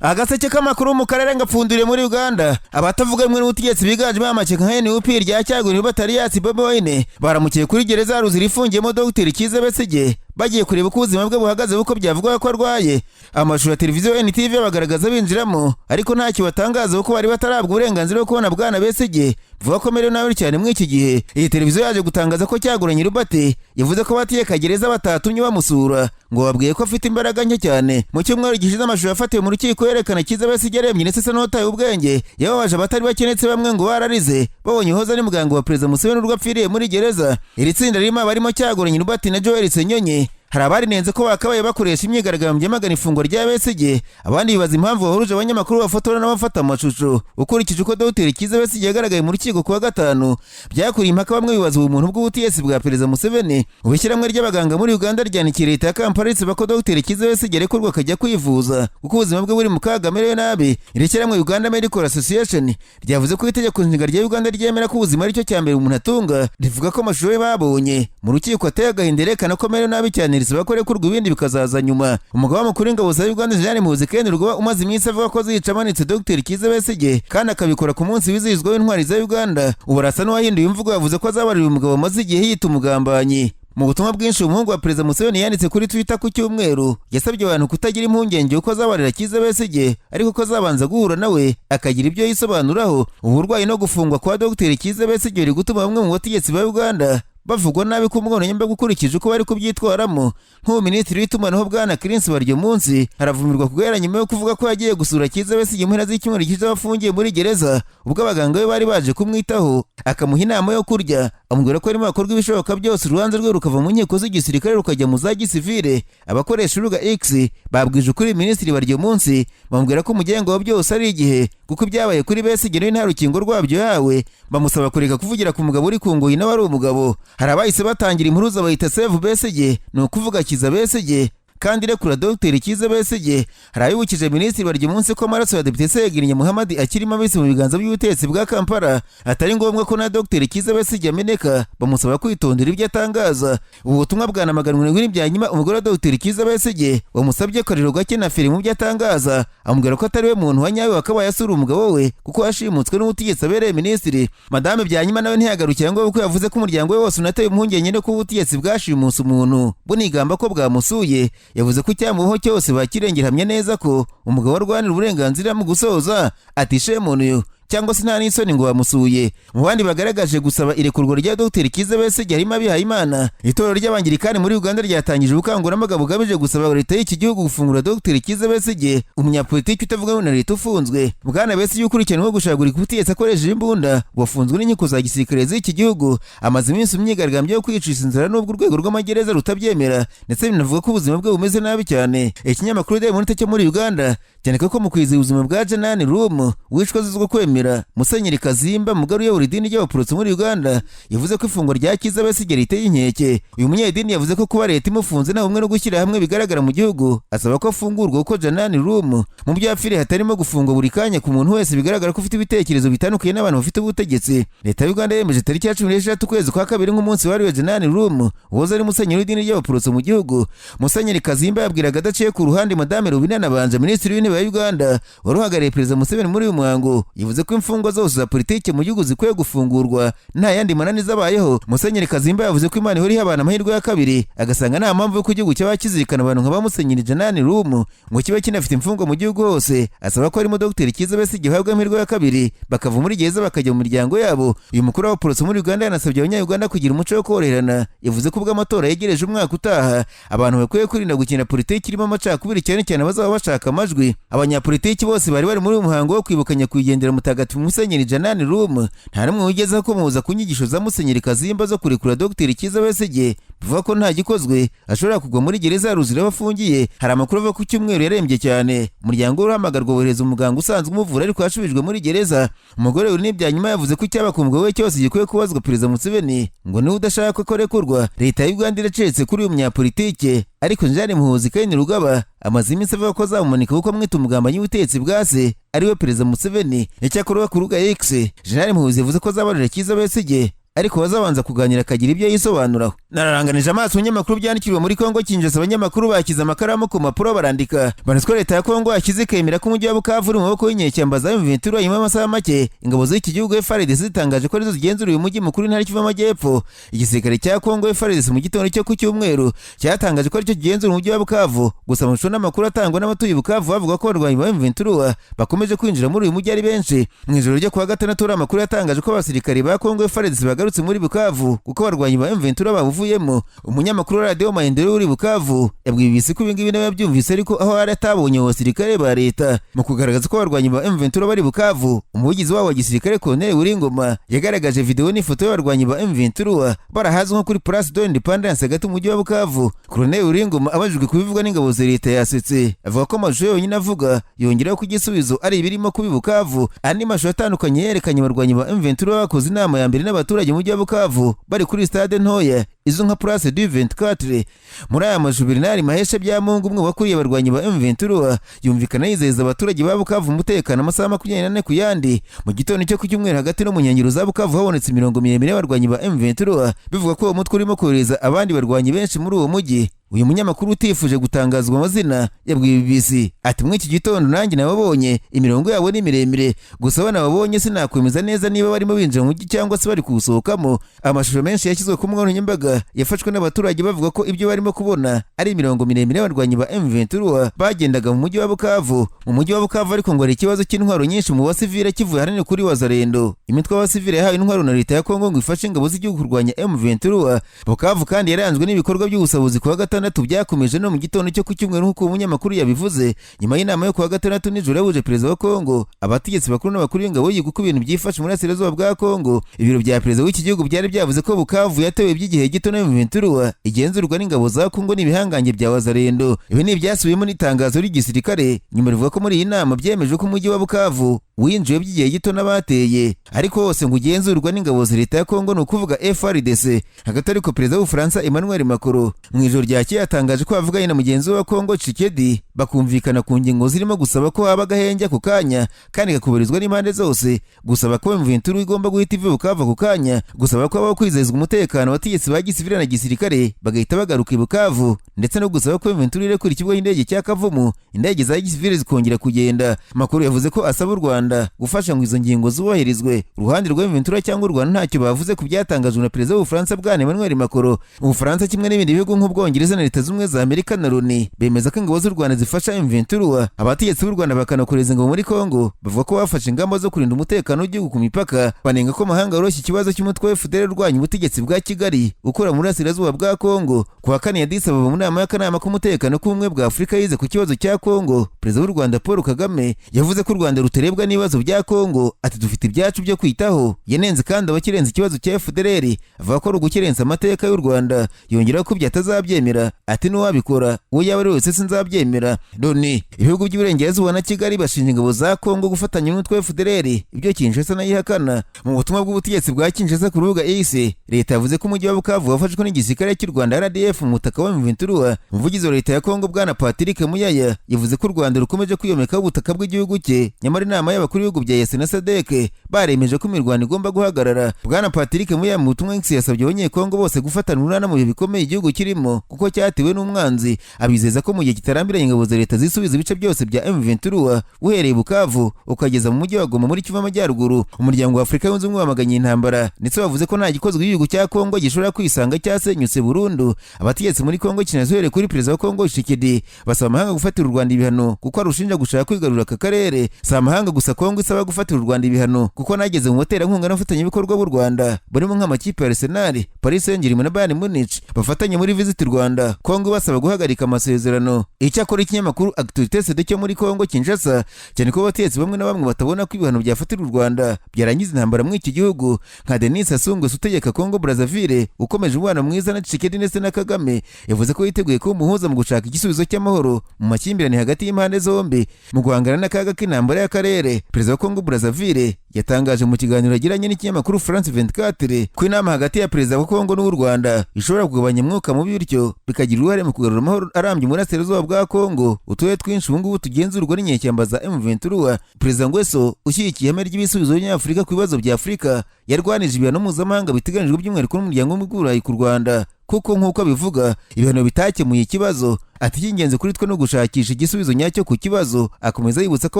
Agaseke k'amakuru mu karere ngapfunduriye muri Uganda. Abatavuga rumwe n'ubutegetsi biganjemo amashyaka nka NUP rya Cyagura Batarias Bobi Wine baramukiye kuri gereza Ruzira ifungiyemo Dr Kizabesige bagiye kureba uko ubuzima bwe buhagaze buko byavugwa ko arwaye. Amashusho ya televiziyo NTV bagaragaza binjiramo ariko ntacyo batangaza uko bari batarabwa uburenganzira bwo kubona bwana Besige vuga ko merewe nabi cyane muri iki gihe. Iyi televiziyo yaje gutangaza ko Cyagura Nyirubate yavuze ko batiye kagereza batatumye bamusura ngo babwiye ko afite imbaraga nke cyane. Mu cyumweru gishize amashusho yafatiwe mu rukiko yerekana Kizabesige aremye ndetse n'utaye ubwenge yababaje abatari bakenetse bamwe ngo bararize babonye uhoza ari muganga wa Perezida Museveni urwo apfiriye muri gereza. Iri tsinda ririmo abarimo Cyagura Nyirubate na Joel Senyonyi. Hari abarinenze ko bakabaye bakoresha imyigaragambyo yamagana ifungwa rya Besige, abandi bibaza impamvu bahuruje abanyamakuru bafotora n'abafata amashusho. Ukurikije uko Dr Kizabesige yagaragaye mu rukiko kuwa gatanu, byakuriye impaka bamwe bibaza ubumuntu bw'ubutegetsi bwa Perezida Museveni. Ubishyirahamwe ry'abaganga muri Uganda ryanikiye leta ya Kampala risaba ko Dr Kizabesige arekurwa akajya kwivuza kuko ubuzima bwe buri mu kaga amerewe nabi. Iri shyirahamwe Uganda Medical Association ryavuze ko itegeko nshinga rya Uganda ryemera ko ubuzima ari cyo cyambere umuntu atunga, rivuga ko amashusho ye babonye mu rukiko ateye agahinda yerekana ko amerewe nabi cyane risaba ko rekurwa ibindi bikazaza nyuma. Umugaba mukuru w'ingabo za Uganda Jenerali Muhoozi Kainerugaba umaze iminsi avuga ko azica amanitse Dr Kizabesige kandi akabikora ku munsi wizihizwa w'intwari za Uganda. Ubu arasa n'uwahinduye imvugo yavuze ko azabarira umugabo amaze igihe yita umugambanyi. Mu butumwa bwinshi umuhungu wa Perezida Museveni yanditse kuri Twitter ku cyumweru yasabye abantu kutagira impungenge uko azabarira Kizabesige ariko ko azabanza guhura nawe akagira ibyo yisobanuraho. Uburwayi no gufungwa kwa Dr Kizabesige biri gutuma bamwe mu bategetsi ba Uganda bavugwa nabi ku mubonano gukurikije uko bari kubyitwaramo. Nk'ubu Minisitiri w'itumanaho bwana Kuri baryo munsi haravumirwa kugera nyuma yo kuvuga ko yagiye gusura Kizabesige mu mpera z'icyumweru gishize abafungiye muri gereza ubwo abaganga be bari baje kumwitaho akamuha inama yo kurya, amubwira ko arimo akorwa ibishoboka byose urubanza rwe rukava mu nkiko z'igisirikare rukajya mu za gisivile. Abakoresha urubuga X babwije ukuri Minisitiri baryo munsi bamubwira ko umugengo wa byose ari igihe kuko ibyabaye kuri Besige nta rukingo rwabyo yawe, bamusaba kureka kuvugira ku mugabo uri ku ngoyi nawe ari umugabo. Hari abahise batangira impuruza bayita Save Besige, ni ukuvuga Kizabesige kandi rekura Dr Kizabesige. Harabibukije Minisitiri baryo munsi ko amaraso ya Depite Segirinye Muhammad akiri mabisi mu biganza by'ubutegetsi bwa Kampala atari ngombwa ko na Dr Kizabesige ameneka, bamusaba kwitondera ibyo atangaza. Ubu butumwa bwanamaganwe n'ibyanyuma umugore wa Dr Kizabesige wamusabye kariro gake na feri mu byo atangaza, amubwira ko atari we muntu wa nyawe wakabaye asura umugabo we kuko yashimutswe n'ubutegetsi abereye Minisitiri. Madame Byanyima nawe ntiyagarukira ngo kuko yavuze ko umuryango we wose unateye impungenge no kuba ubutegetsi bwashimuse umuntu bunigamba ko bwamusuye. Yavuze ko icyamuho cyose bakirengerhamye neza ko umugabo arwanira uburenganzira mu gusoza atishe muntu cyangwa se nta n'isoni ngo bamusuye. Mu bandi bagaragaje gusaba irekurwa rya Dr Kizabesige harimo Abihayimana. Itorero ry'Abangirikani muri Uganda ryatangije ubukangurambaga bugamije gusaba leta y'iki gihugu gufungura Dr Kizabesige, umunyapolitiki utavuga na leta ufunzwe. Bwana Besige ukurikiranweho gushagurika ubutegetsi akoresheje imbunda wafunzwe n'inkiko za gisirikare z'iki gihugu, amaze iminsi imyigaragambyo yo kwicisha inzara n'ubwo urwego rw'amagereza rutabyemera ndetse binavuga ko ubuzima bwe bumeze nabi cyane. Ikinyamakuru Daily Monitor cyo muri Uganda cyandika ko mu kwizihiza ubuzima bwa Janani Rum wishwe azizwa kwemera, Musenyeri Kazimba mugaru uyobora idini ry'Abaporotsi muri Uganda yavuze ko ifungwa rya Kizabesige riteye inkeke. Uyu munyedini yavuze ko kuba leta imufunze nta bumwe no gushyira hamwe bigaragara mu gihugu, asaba ko afungurwa kuko Janani Rum mu byapfire hatarimo gufungwa buri kanya ku muntu wese bigaragara ko ufite ibitekerezo bitandukanye n'abantu bafite ubutegetsi. Leta y'u Uganda yemeje tariki ya 16 ukwezi kwa kabiri nk'umunsi wariwe Janani Rum woza ari musenyeri w'idini ry'Abaporotsi mu gihugu. Musenyeri Kazimba yabwiraga adaciye ku ruhande Madame Rubinana Banja Minisitiri w'intebe ya Uganda waruhagarariye Perezida Museveni muri uyu muhango, yavuze ko imfungwa zose za politiki mu gihugu zikwiye gufungurwa nta yandi manani zabayeho. Musenyeri Kazimba yavuze ko Imana ihora ihabana amahirwe ya kabiri agasanga nta mpamvu yo ku gihugu cyaba kizirikana abantu nka Musenyeri Janani Rum ngo kibe kinafite imfungwa mu gihugu hose. Asaba ko harimo Dr Kizabesige gihabwa amahirwe ya kabiri bakava muri gereza bakajya mu miryango yabo. Uyu mukuru w'Abaporotsi muri Uganda yanasabye abanya-Uganda kugira umuco wo koroherana. Yavuze ko ubwo amatora yegereje umwaka utaha abantu bakwiye kwirinda gukina politiki irimo amacakubiri cyane cyane bazaba bashaka amajwi. Abanyapolitiki bose bari muri uyu muhango wo kwibuka nyakwigendera mutagatifu Musenyeri Janani Rum nta n'umwe wigeze akomoza ku nyigisho za Musenyeri Kazimba zo kurekura Dr Kizabesige, bivuga ko nta gikozwe ashobora kugwa muri gereza ya Ruzira bafungiye. Hari amakuru avuga ko cyumweru yarembye cyane, umuryango urahamagarwa wohereza umuganga usanzwe umuvura ariko yashubijwe muri gereza. Umugore uri n'ibyanyuma yavuze ko icyaba ku mugabo we cyose gikwiye kubazwa Perezida Museveni ngo niwe udashaka ko arekurwa. Leta y'u Uganda iracetse kuri uyu munyapolitike ariko Jenerali Muhoozi Kainerugaba amaze iminsi avuga ko azamumanika kuko amwita umugambanyi w'ubutegetsi bwa se ariwe Perezida Museveni. Icyakora ku rubuga X Jenerali Muhoozi yavuze ko azabarira Kizabesige ariko bazabanza kuganira akagira ibyo yisobanuraho. Nararanganije amaso ibinyamakuru byandikirwa muri Kongo Kinshasa, abanyamakuru bakize amakaramu ku mpapuro barandika banaswa leta ya Kongo yashyize ikemera ko umujyi wa Bukavu uri mu maboko y'inyeshyamba za M23. Nyuma y'amasaha make ingabo z'iki gihugu FARDC zitangaje ko arizo zigenzura uyu mujyi mukuru intara y'Kivu y'Amajyepfo. Igisirikare cya Kongo FARDC mu gitondo cyo ku cyumweru cyatangaje ko aricyo kigenzura umujyi wa Bukavu. Gusa amashusho n'amakuru atangwa n'abatuye Bukavu bavuga ko abarwanyi ba M23 bakomeje kwinjira muri uyu mujyi ari benshi. Mu ijoro ryo kuwa gatandatu amakuru yatangaje ko abasirikare ba Kongo FARDC bagarutse muri Bukavu kuko abarwanyi ba M23 babuvuyemo. Umunyamakuru wa Radio Maendeleo uri Bukavu yabwiye BBC ko ibingibi nawe yabyumvise, ariko aho ari atabonye abasirikare ba leta mu kugaragaza ko abarwanyi ba M23 bari Bukavu. Umuvugizi wabo wa gisirikare Colonel Uringoma yagaragaje video n'ifoto y'abarwanyi ba M23 barahazwe nko kuri Place de l'Independance hagati mu mujyi wa Bukavu. Colonel Uringoma abajijwe kubivugwa n'ingabo za leta yasetse, avuga ko amashusho yonyine avuga yongeraho ko igisubizo ari ibirimo kubi Bukavu. Andi mashusho atandukanye yerekanye abarwanyi ba M23 bakoze inama ya mbere n'abaturage mu mujyi wa Bukavu bari kuri stade ntoya izo nka Place du 24. Muri aya mashusho Bernard Mahesha Byamungu, umwe wakuriye abarwanyi ba M23, yumvikana yizeza abaturage ba Bukavu umutekano amasaha 24 ku yandi. Mu gitondo cyo ku cyumweru hagati no mu nkengero za Bukavu habonetse imirongo miremire y'abarwanyi ba M23 bivuga ko uwo mutwe urimo kohereza abandi barwanyi benshi muri uwo mujyi. Uyu munyamakuru utifuje gutangazwa amazina yabwiye BBC ati muri iki gitondo nanjye nababonye imirongo yabo ni miremire, gusa banababonye sinakwemeza neza niba barimo binjira mu mujyi cyangwa se bari kuwusohokamo. Amashusho menshi yashyizwe ku mbuga nkoranyambaga yafashwe n'abaturage bavuga ko ibyo barimo kubona ari imirongo miremire y'abarwanyi ba M23 bagendaga mu mujyi wa Bukavu. Mu mujyi wa Bukavu ariko ngo hari ikibazo cy'intwaro nyinshi mu basivile kivuye ahanini kuri wazarendo. Imitwe y'abasivile yahawe intwaro na leta ya Kongo ngo ifashe ingabo z'igihugu kurwanya M23. Bukavu kandi yaranzwe n'ibikorwa by'ubusabuzi kuwa gatandatu byakomeje no mu gitondo cyo ku cyumweru nk'uko umunyamakuru yabivuze. Nyuma y'inama yo kuwa gatandatu nijoro yahuje perezida wa Kongo, abategetsi bakuru n'abakuru b'ingabo yiga uko ibintu byifashe muri Burasirazuba bwa Kongo. Ibiro bya perezida w'iki gihugu byari byavuze ko Bukavu yatewe by'igihe gito na M23 igenzurwa n'ingabo za Kongo n'ibihangange bya wazarendo. Ibi ni ibyasubiyemo n'itangazo ry'igisirikare nyuma rivuga ko muri iyi nama byemejwe ko umujyi wa Bukavu winjiye by'igihe gito n'abateye, ariko hose ngo ugenzurwa n'ingabo za leta ya Kongo, ni ukuvuga FARDC. Hagati ariko perezida w'Ubufaransa Emmanuel Macron mu ijoro ryakeye yatangaje ko bavuganye na mugenzi wa Kongo Tshisekedi bakumvikana ku ngingo zirimo gusaba ko haba agahenge ku kanya kandi gakubarizwa n'impande zose, gusaba ko M23 igomba guhita iva Bukavu ku kanya, gusaba ko habaho kwizezwa umutekano abategetsi ba gisivile na gisirikare bagahita bagaruka i Bukavu, ndetse no gusaba ko M23 irekura ikibuga cy'indege cya Kavumu indege za gisivile zikongera kugenda. Makuru yavuze ko asaba u Rwanda gufasha ngo izo ngingo zubahirizwe. Uruhande rwa M23 cyangwa u Rwanda ntacyo bavuze ku byatangajwe na perezida w'Ubufaransa bwana Emmanuel Macron. Ubufaransa kimwe n'ibindi bihugu nk'Ubwongereza na Leta z'Ubumwe za Amerika na Loni bemeza ko ingabo z'u Rwanda zifasha M23. Abategetsi b'u Rwanda bakanakoreza ingabo muri Kongo bavuga ko bafashe ingamba zo kurinda umutekano w'igihugu ku mipaka, banenga ko amahanga yoroshye ikibazo cy'umutwe wa FDL urwanya ubutegetsi bwa Kigali ukora muri Burasirazuba bwa Kongo. Kuwa kane Addis Ababa mu nama y'akanama k'umutekano k'ubumwe bwa Afurika yize ku kibazo cya Kongo, perezida w'u Rwanda Paul Kagame yavuze ko u Rwanda ruterebwa n'ibibazo bya Kongo, ati dufite ibyacu byo kwitaho. Yanenze kandi abakirenza ikibazo cya FDL, avuga ko ari ugukirenza amateka y'u Rwanda, yongeraho ko byatazabyemera, ati n'uwabikora uwo yaba ari wese sinzabyemera. Loni, ibihugu by'Iburengerazuba na Kigali bashinja ingabo za Kongo gufatanya n'umutwe wa FDL, ibyo Kinshasa nayo ihakana. Mu butumwa bw'ubutegetsi bwa Kinshasa ku rubuga X, leta yavuze ko umujyi wa Bukavu wafashwe n'igisirikare cy'u Rwanda RDF mu mutaka wa M23. Umuvugizi wa leta ya Kongo bwana Patrick Muyaya yavuze ko u Rwanda rukomeje kwiyomekaho ubutaka bw'igihugu cye, nyamara inama y'abakuru b'ibihugu bya EAC na SADC baremeje ko imirwano igomba guhagarara. Bwana Patrick Muyaya mu butumwa X yasabye abanyekongo bose gufatana urunana mu bihe bikomeye igihugu kirimo kuko cyatewe n'umwanzi, abizeza ko mu gihe kitarambiranye ingabo za leta zisubiza ibice byose bya M23 uhereye Bukavu ukageza mu mujyi wa Goma muri Kivu y'Amajyaruguru. Umuryango wa Afurika yunze ubumwe wamaganye intambara ndetse bavuze ko nta gikozwe igihugu cya Kongo gishobora kwisanga cyasenyutse burundu. Abategetsi muri Kongo kinazuhere kuri perezida wa Kongo Tshisekedi basaba amahanga gufatira u Rwanda ibihano kuko arushinja gushaka kwigarurira aka karere. Si amahanga gusa Kongo isaba gufatira u Rwanda ibihano kuko nageze mu baterankunga n'abafatanyabikorwa b'u Rwanda barimo nk'amakipe ya Arsenal, Paris Saint-Germain na Bayern Munich bafatanya muri Visit Rwanda. Kongo basaba guhagarika amasezerano. Icyakora ikinyamakuru Actualité cyo muri Kongo Kinshasa cyane ko abategetsi bamwe na bamwe batabona ko ibihano byafatira u Rwanda byarangiza intambara muri iki gihugu, nka Denis Sassou Nguesso utegeka Kongo Brazzaville ukomeje umubano mwiza na Tshisekedi ndetse na Kagame, yavuze ko yiteguye kuba umuhuza mu gushaka igisubizo cy'amahoro mu makimbirane hagati y'impande zombi mu guhangana n'akaga k'intambara y'akarere. Perezida wa Kongo Brazzaville yatangaje mu kiganiro yagiranye n'ikinyamakuru France 24 ko inama hagati ya perezida wa Kongo n'u Rwanda ishobora kugabanya umwuka mubi bityo bikagira uruhare mu kugarura amahoro arambye muri Burasirazuba bwa Kongo. Uturere twinshi ubu ngubu tugenzurwa n'inyeshyamba za M23. Perezida Ngweso ushyigikiye ihame ry'ibisubizo by'Afurika ku bibazo bya Afurika yarwanije ibihano mpuzamahanga biteganijwe by'umwihariko n'umuryango w'Uburayi ku Rwanda, kuko nk'uko abivuga ibihano bitakemuye ikibazo. Ati icy'ingenzi kuri twe no gushakisha igisubizo nyacyo ku kibazo. Akomeza yibutsa ko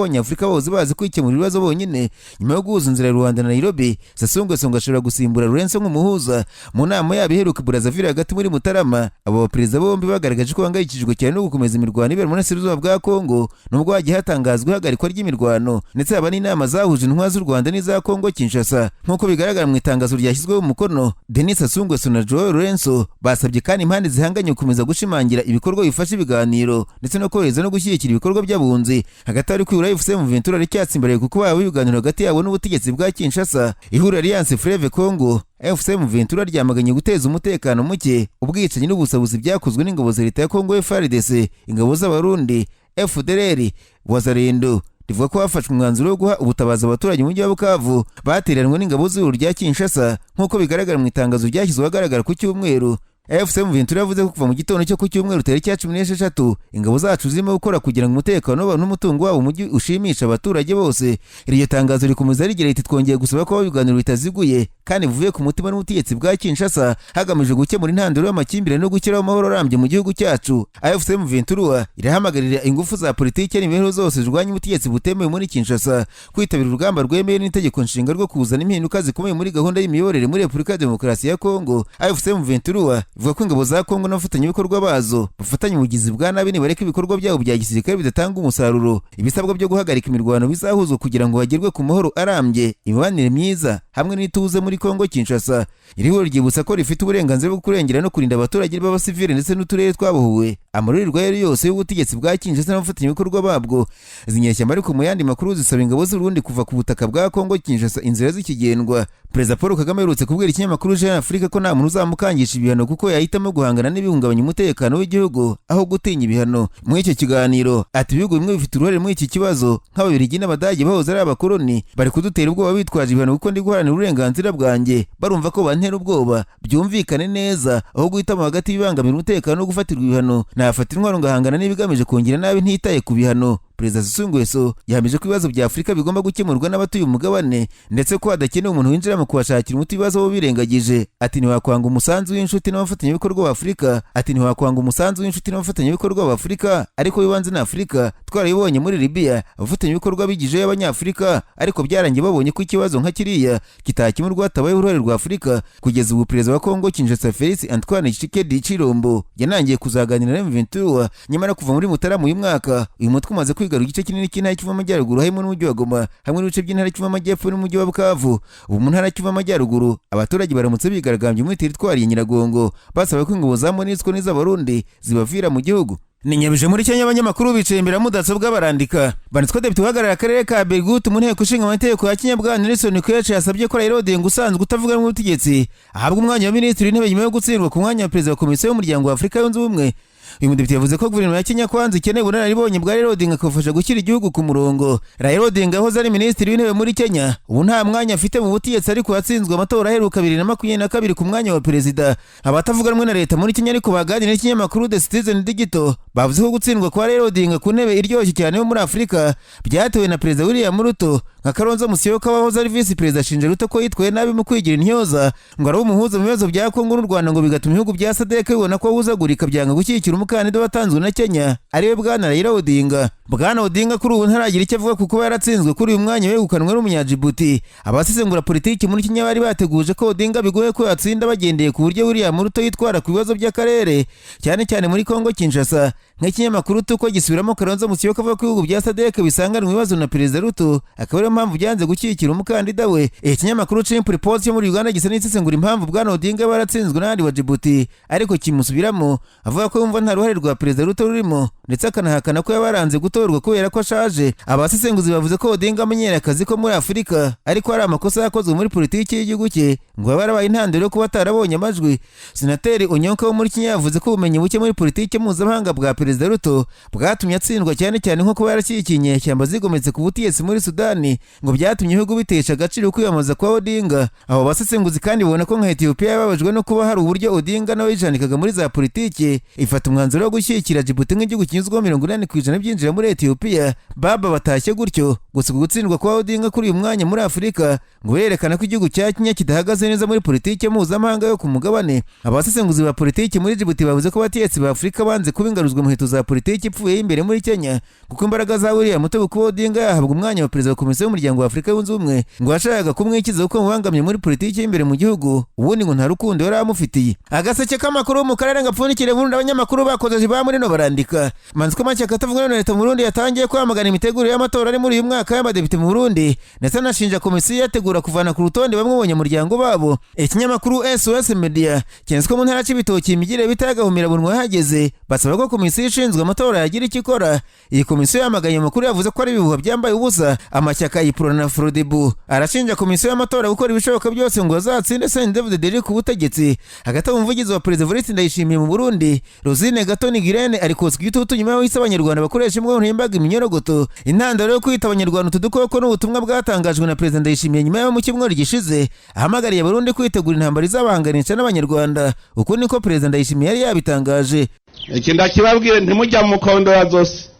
abanyafurika bose bazi kwikemura ibibazo bonyine nyuma yo guhuza inzira ya Rwanda na Nairobi. Sassou Nguesso ashobora gusimbura Lorenzo nk'umuhuza. Mu nama yabo iheruka Brazzaville hagati muri Mutarama, abo baperezida bombi bagaragaje ko bangayikishijwe cyane no gukomeza imirwano ibera muri Burasirazuba bwa Kongo, nubwo hagiye hatangazwa ihagarikwa ry'imirwano ndetse haba n'inama zahuje intwari z'u Rwanda n'iza Kongo Kinshasa. Nk'uko bigaragara mu itangazo ryashyizweho umukono, Denis Sassou Nguesso na Joao Lorenzo basabye kandi impande zihanganye gukomeza gushimangira ibikorwa bifasha ibiganiro ndetse no kohereza no gushyigikira ibikorwa by'abunzi. Hagati ari kwibura M23 ricyatsimbaraye kuko baba ibiganiro hagati yabo n'ubutegetsi bwa Kinshasa. Ihuriro Alliance Fleuve Congo M23 ryamaganye guteza umutekano muke, ubwicanyi n'ubusabuzi byakozwe n'ingabo za leta ya Kongo FARDC, ingabo z'abarundi FDLR, Wazalendo. Rivuga ko hafashwe umwanzuro wo guha ubutabazi abaturage mu mujyi wa Bukavu bateranwe n'ingabo z'ihuriro rya Kinshasa, nk'uko bigaragara mu itangazo ryashyizwe ahagaragara ku cyumweru. M23 yavuze ko kuva mu gitondo cyo ku cyumweru tariki ya 16 ingabo zacu zirimo gukora kugira ngo umutekano w'abantu n'umutungo wabo umujyi ushimisha abaturage bose. Iryo tangazo rikomeza rigira riti twongeye gusaba ko ibiganiro bitaziguye kandi bivuye ku mutima n'ubutegetsi bwa Kinshasa hagamijwe gukemura intandaro y'amakimbirane no gukiraho amahoro arambye mu gihugu cyacu. M23 irahamagarira ingufu za politiki n'imibereho zose zirwanya ubutegetsi butemewe muri Kinshasa kwitabira urugamba rwemewe n'itegeko nshinga rwo kuzana impinduka zikomeye muri gahunda y'imiyoborere muri Repubulika ya Demokarasi ya Kongo. M23 ivuga ko ingabo za Kongo n'abafatanyabikorwa bazo bafatanya ubugizi bwa nabi nibareka ibikorwa byabo bya gisirikare bidatanga umusaruro. Ibisabwa byo guhagarika imirwano bizahuzwa kugira ngo hagerwe ku mahoro arambye, imibanire myiza hamwe n'ituze muri Kongo Kinshasa. Iri huriro ryibutsa ko rifite uburenganzira bwo kurengera no kurinda abaturage b'abasivile ndetse n'uturere twabohowe amarurirwa yose y'ubutegetsi bwa Kinshasa n'abafatanyabikorwa babwo. Izi nyeshyamba ariko mu yandi makuru zisaba ingabo z'Urundi kuva ku butaka bwa Kongo Kinshasa inzira zikigendwa. Perezida Paul Kagame yerutse kubwira ikinyamakuru Jeune Afrique ko nta muntu uzamukangisha ibihano kuko yahitamo guhangana n'ibihungabanya umutekano w'igihugu aho gutinya ibihano. Muri icyo kiganiro ati ibihugu bimwe bifite uruhare muri iki kibazo nk'Ababiligi n'Abadage bahoze ari abakoloni bari kudutera ubwoba bitwaje ibihano kuko ndi guharanira uburenganzira bwanjye, barumva ko bantera ubwoba. Byumvikane neza aho guhitamo hagati y'ibibangamira umutekano no gufatirwa ibihano nafata intwaro ngahangana n'ibigamije kongera nabi ntitaye ku bihano. Perezida Sassou Nguesso yahamije ko ibibazo bya Afurika bigomba gukemurwa n'abatuye umugabane ndetse ko hadakenewe umuntu winjira mu kubashakira umuti ibibazo bo birengagije. Ati ntiwakwanga umusanzu w'inshuti n'abafatanyabikorwa b'Afurika. Ati ntiwakwanga umusanzu w'inshuti n'abafatanyabikorwa b'Afurika ariko bibanze na Afurika. Twarabibonye muri Libya abafatanyabikorwa bigijeyo abanyafurika ariko byarangiye babonye ko ikibazo nka kiriya kitakemurwa hatabayeho uruhare rwa Afurika. Kugeza ubu Perezida wa Kongo Kinshasa Félix Antoine Tshisekedi Tshilombo yanangiye kuzaganira na M23 nyamara kuva muri Mutarama uyu mwaka uyu mutwe umaze kwigarura igice kinini cy'intara kiva amajyaruguru harimo n'umujyi wa Goma hamwe n'ibice by'intara kiva amajyepfo n'umujyi wa Bukavu. Ubu mu ntara kiva amajyaruguru abaturage baramutse bigaragambye muri teritwari ya Nyiragongo basaba ko ingabo za MONUSCO n'iz'Abarundi zibavira mu gihugu. Ni Nyabije muri Kenya abanyamakuru bicaye imbere mudasobwa barandika. Banditswe Depite uhagarara akarere ka Beirut mu nteko ishinga amategeko ya Kenya bwana Nelson Kweche yasabye ko Raila Odinga usanzwe utavuga mu butegetsi ahabwa umwanya wa minisitiri w'intebe nyuma yo gutsindwa ku mwanya wa perezida wa komisiyo y'umuryango wa Afurika yunze ubumwe. Uyu mudepite yavuze ko guverinoma ya Kenya kwanza ikeneye ubunararibonye bwa Raila Odinga akafasha gushyira igihugu ku murongo. Raila Odinga yahoze ari minisitiri w'intebe muri Kenya ubu nta mwanya afite mu butegetsi ariko yatsinzwe amatora aheruka 2022 ku mwanya wa perezida. Abatavuga rumwe na leta muri Kenya ariko baganira n'ikinyamakuru The Citizen Digital bavuze ko gutsindwa kwa Raila Odinga ku ntebe iryoshye cyane yo muri Afurika byatewe na perezida William Ruto nka Kalonzo Musyoka wahoze ari vice perezida ashinja Ruto ko yitwaye nabi mu kwigira intyoza ngo ari umuhuza mu bibazo bya Kongo n'u Rwanda ngo bigatuma ibihugu bya SADC bibona ko ahuzagurika byanga gushyigikira umukandida watanzwe na Kenya ariwe bwana Raila Odinga. Bwana Odinga kuri ubu ntaragira icyo avuga kuko yaratsinzwe kuri uyu mwanya wegukanwe n'umunyajibuti. Abasesengura politiki muri Kenya bari bateguje ko Odinga bigoye ko yatsinda bagendeye ku buryo William Ruto yitwara ku bibazo by'akarere cyane cyane muri Kongo Kinshasa. Nk'ikinyamakuru tuko gisubiramo Kalonzo Musyoka avuga ko ibihugu bya SADC bisanganwe ibibazo na perezida Ruto akaba ariyo mpamvu byanze gushyigikira umukandida we. Ikinyamakuru Chimp Report cyo muri Uganda gisa n'isesengura impamvu bwana Odinga baratsinzwe n'andi wa Djibouti ariko kimusubiramo avuga ko yumva nta ruhare rwa perezida Ruto rurimo ndetse akanahakana ko yabaranze gutorwa kubera ko ashaje. Abasesenguzi bavuze ko Odinga amenyera akazi ko muri Afurika ariko hari amakosa yakozwe muri politiki y'igihugu cye ngo yabarabaye intandaro yo kuba atarabonye amajwi. Senateri Onyonka wo muri Kenya yavuze ko ubumenyi buke muri politiki mpuzamahanga bwa perezida Ruto bwatumye atsindwa cyane cyane nko kuba yarashyigikiye inyeshyamba zigometse ku butegetsi muri Sudani ngo byatumye ibihugu bitesha agaciro kwiyamamaza kwa Odinga. Abo basesenguzi kandi babona ko nka Ethiopia yababajwe no kuba hari uburyo Odinga nawe yijanikaga muri za politiki, ifata umwanzuro wo gushyigikira Djibouti nk'igihugu kinyuzwaho 80% byinjira muri Ethiopia. Baba batashye gutyo gusa gutsindwa kwa Odinga kuri uyu mwanya muri Afurika ngo yerekana ko igihugu cya Kenya kidahagaze neza muri politiki mpuzamahanga yo ku mugabane. Abasesenguzi ba politiki muri Djibouti bavuze ko abategetsi ba Afurika banze kubingaruzwa mu hito za politiki ipfuye imbere muri Kenya kuko imbaraga za William Mutebu kuba Odinga yahabwa umwanya wa perezida wa komisiyo y'umuryango wa Afurika yunze ubumwe ngo yashakaga kumwikiza kuko mubangamye muri politiki y'imbere mu gihugu, ubundi ngo nta rukundo yari amufitiye. Agaseke k'amakuru mu karere ngapfunikire Burundi, abanyamakuru bakoze ba muri no barandika Manziko Mashyaka atavuga na leta mu Burundi yatangiye kwamagana imitegurire y'amatora ari muri uyu mwaka y'abadepite mu Burundi ndetse anashinja komisiyo yategura kuvana ku rutonde bamwe mu banyamuryango babo. Ikinyamakuru SOS Media cyenzwe mu ntara y'Ibitoki imigire bitagahumira bunwa hageze basaba ko komisiyo ishinzwe amatora yagira icyo ikora. Iyi komisiyo yamaganye amakuru yavuze ko ari ibihuha byambaye ubusa. Amashyaka y'Iprona na Frodebu arashinja komisiyo y'amatora gukora ibishoboka byose ngo azatsinde David Deri ku butegetsi. Hagati umuvugizi wa perezida Evariste Ndayishimiye mu Burundi Rosine Gatoni Girene ari kotswa igitutu nyuma y'aho abanyarwanda bakoresha imwe n'imbaga iminyorogoto. Intandaro yo kwita abanyarwanda tudukoko n'ubutumwa bwatangajwe na perezida Ndayishimiye nyuma y'aho mu cyumweru gishize ahamagariye Burundi kwitegura intambara izabanganisha n'abanyarwanda. Uko niko perezida Ndayishimiye yari yabitangaje. Iki ndakibabwire ntimujya mu mukondo wa zose.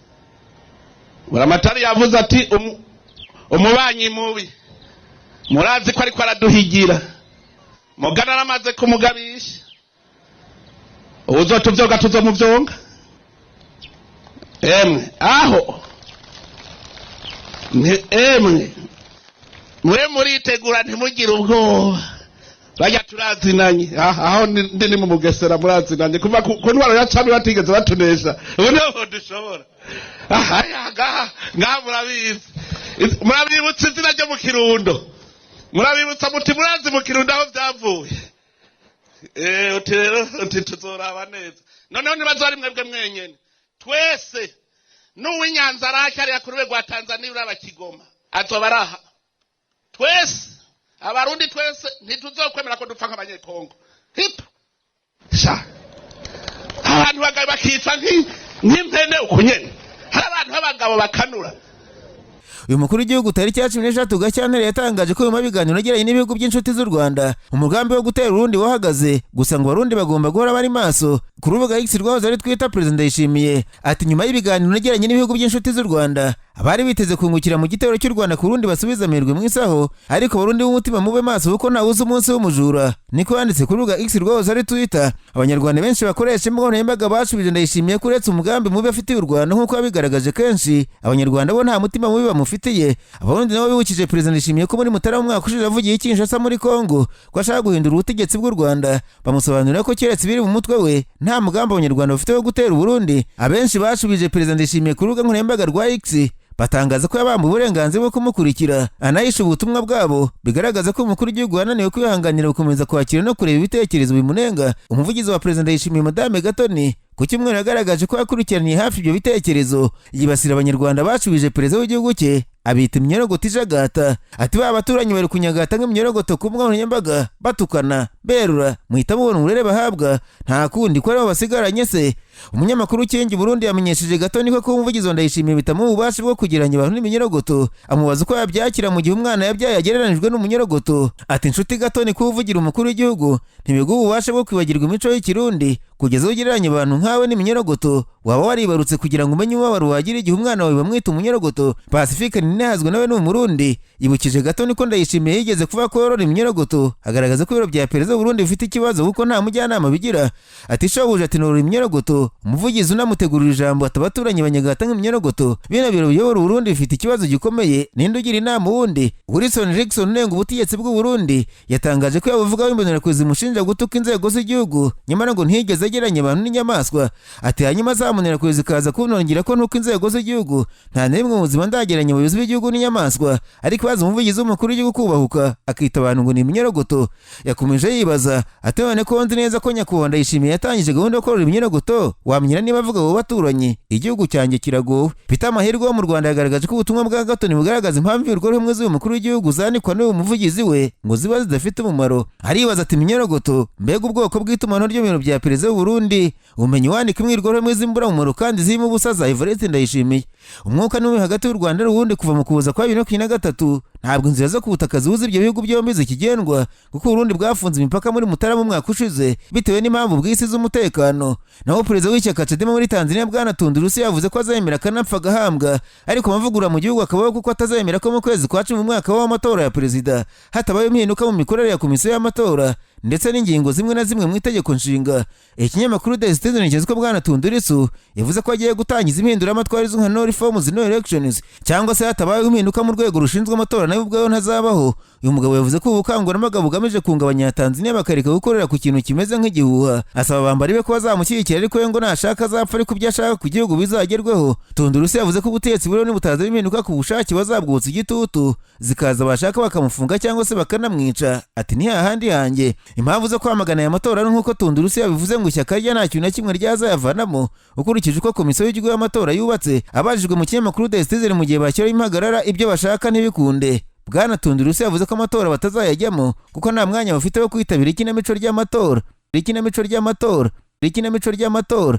Buramatari yavuze ati umubanyi mubi murazi ko ariko araduhigira mugana aramaze kumugabisha uzotuvyoga tuzomuvyonga aho mwe muritegura ntimugire ubwoba bajya turazinanye aho ndi mu Mugesera murazinanye kuva ku ntwaro ya cami batigeze batunesha ubu niho dushobora ngaha murabibutsa izina ryo mu Kirundo, murabibutsa muti murazi mu Kirundo aho byavuye. Uti rero tuzoraba neza noneho ntibazari mwebwe mwenyene twese n'uw'Inyanza rake ari ku rwego rwa Tanzania uraba Kigoma azoba araha twese abarundi twese ntituzokwemera ko dupfa nk'abanyekongo hip sha abantu bagaye bakifa nk'impene uko nyene hari abantu b'abagabo bakanura. Uyu mukuru w'igihugu tariki ya 13 Gashyantare yatangaje ko mu biganiro nagiranye n'ibihugu by'inshuti z'u Rwanda umugambi wo gutera Burundi wahagaze gusa ngo Barundi bagomba guhora bari maso. Ku rubuga X rwahoze ari twita perezida Ndayishimiye ati nyuma y'ibiganiro nagiranye n'ibihugu by'inshuti z'u Rwanda abari biteze kungukira mu gitero cy'u Rwanda ku Burundi basubiza amerwe mu isaho, ariko Barundi b'umutima mube maso kuko ntawuzi umunsi w'umujura. Niko yanditse ku rubuga X rwahoze ari Twitter. Abanyarwanda benshi bakoresha imbono y'imbaga bashubije Ndayishimiye kuretse umugambi mubi afitiye u Rwanda nk'uko yabigaragaje kenshi. Abanyarwanda bo nta mutima mubi bamufitiye. Abarundi nabo bibukije perezida Ndayishimiye ko muri Mutarama umwaka ushize avugiye Kinshasa muri Kongo ko ashaka guhindura ubutegetsi bw'u Rwanda. Bamusobanurira ko keretse biri mu mutwe we nta mugambi abanyarwanda bafite wo gutera Burundi. Abenshi bashubije perezida Ndayishimiye ku rubuga nkoranyambaga rwa X batangaza ko yabamba uburenganzira bwo kumukurikira anayisha ubutumwa bwabo bigaragaza ko umukuru w'igihugu yananiwe kwihanganira gukomeza kwakira no kureba ibitekerezo bimunenga. Umuvugizi wa perezida Ndayishimiye Madame Gatoni ku cyumweru yagaragaje ko yakurikiraniye hafi ibyo bitekerezo yibasira abanyarwanda bashubije perezida w'igihugu cye abita imyorogoto ijagata. Ati ba baturanyi bari kunyagata nk'imyorogoto ku mbuga nkoranyambaga batukana berura muhita mubona uburere bahabwa nta kundi ko aribo basigaranye se. Umunyamakuru w'Ikingi Burundi yamenyesheje Gatoni ko umuvugizi wa Ndayishimiye bitamu ububasha bwo kugiranya abantu n'iminyorogoto, amubaza uko yabyakira mu gihe umwana yabyaye yagereranijwe n'umunyorogoto. Ati inshuti Gatoni ko uvugira umukuru w'igihugu ntibiguha ububasha bwo kwibagirwa imico y'Ikirundi kugeza ugereranya abantu nkawe n'iminyorogoto. Waba waribarutse kugira ngo umenye umubabaro wagira igihe umwana wawe bamwita umunyorogoto. Pacifique Ninahazwe nawe ni Umurundi yibukije Gatoni ko Ndayishimiye yigeze kuva ko yorora iminyorogoto, agaragaza ko ibiro bya perezida w'u Burundi bifite ikibazo kuko nta mujyanama bigira. Ati shobuje ati norora iminyorogoto. Umuvugizi unamutegurira ijambo atabaturanye banyagata nk'iminyorogoto. Bino biro biyobora u Burundi bifite ikibazo gikomeye ninde ugira inama wundi. Wilson Rickson unenga ubutegetsi bw'u Burundi yatangaje ko yavuga w'imbonera kuzimushinja gutuka inzego z'igihugu nyamara ngo ntigeze ageranya abantu n'inyamaswa. Ati hanyuma zamunera kuzikaza kunongera ko nuko inzego z'igihugu nta n'imwe mu buzima ndageranya abayobozi w'igihugu n'inyamaswa ariko baza umuvugizi w'umukuru w'igihugu kubahuka akita abantu ngo ni iminyorogoto. Yakomeje yibaza ati none ko nzi neza ko nyakubahwa Ndayishimiye yatangije gahunda yo korora iminyorogoto wamenyera niba avuga abo baturanyi igihugu cyanjye kiragowe. Peter Mahirwe wo mu Rwanda yagaragaje ko ubutumwa bwa Gatoni bugaragaza impamvu ibikorwa rumwe z'umukuru w'igihugu zanikwa n'uwo muvugizi we ngo ziba zidafite umumaro. Aribaza ati iminyorogoto mbega ubwoko bw'itumanaho ryo mu biro bya perezida w'u Burundi umenye wandika imwirwaruhame z'imbura umumaro kandi zirimo ubusa za Evariste Ndayishimiye. Umwuka n'uwe hagati y'u Rwanda n'Uburundi kuva mu kuza kwa 2023 ntabwo inzira zo kubutaka zihuza ibyo bihugu byombi zikigendwa kuko Burundi bwafunze imipaka muri Mutarama mu mwaka ushize bitewe n'impamvu bw'isi z'umutekano. Naho perezida w'ishyaka Chadema muri Tanzania Bwana Tundurusi yavuze ko azemera kanapfa gahambwa ariko amavugura mu gihugu akabaho kuko atazemera ko mu kwezi kwa 10 mu mwaka w'amatora ya perezida hatabaye impinduka mu mikorere ya komisiyo y'amatora ndetse n'ingingo zimwe na zimwe mu itegeko nshinga. Ikinyamakuru The Citizen cyanditse ko Bwana Tundurusi yavuze ko agiye gutangiza impinduramatwara izwi nka no reforms no elections cyangwa se hatabaye impinduka mu rwego rushinzwe amatora nayo ubwayo ntazabaho. Uyu mugabo yavuze ko ubukangurambaga bugamije kunga abanyatanzania bakareka gukorera ku kintu kimeze nk'igihuha. Asaba abambari be ko bazamushyigikira ariko we ngo nashaka azapfa ariko ibyo ashaka ku gihugu bizagerweho. Tundurusi yavuze ko ubutegetsi buriho nibutaza impinduka ku bushake bazabwutsa igitutu zikaza bashaka bakamufunga cyangwa se bakanamwica. Ati ni hahandi hanjye. Impamvu zo kwamagana aya matora nk'uko Tundurusi yabivuze ngo ishyaka rya nta kintu na kimwe ryazayavanamo ukurikije uko komisiyo y'igihugu y'amatora yubatse. Abajijwe mu kinyamakuru The Citizen mu gihe bashyiraho impagarara ibyo bashaka ntibikunde, Bwana Tundurusi yavuze ko amatora batazayajyamo kuko nta mwanya bafite wo kwitabira ikinamico ry'amatora.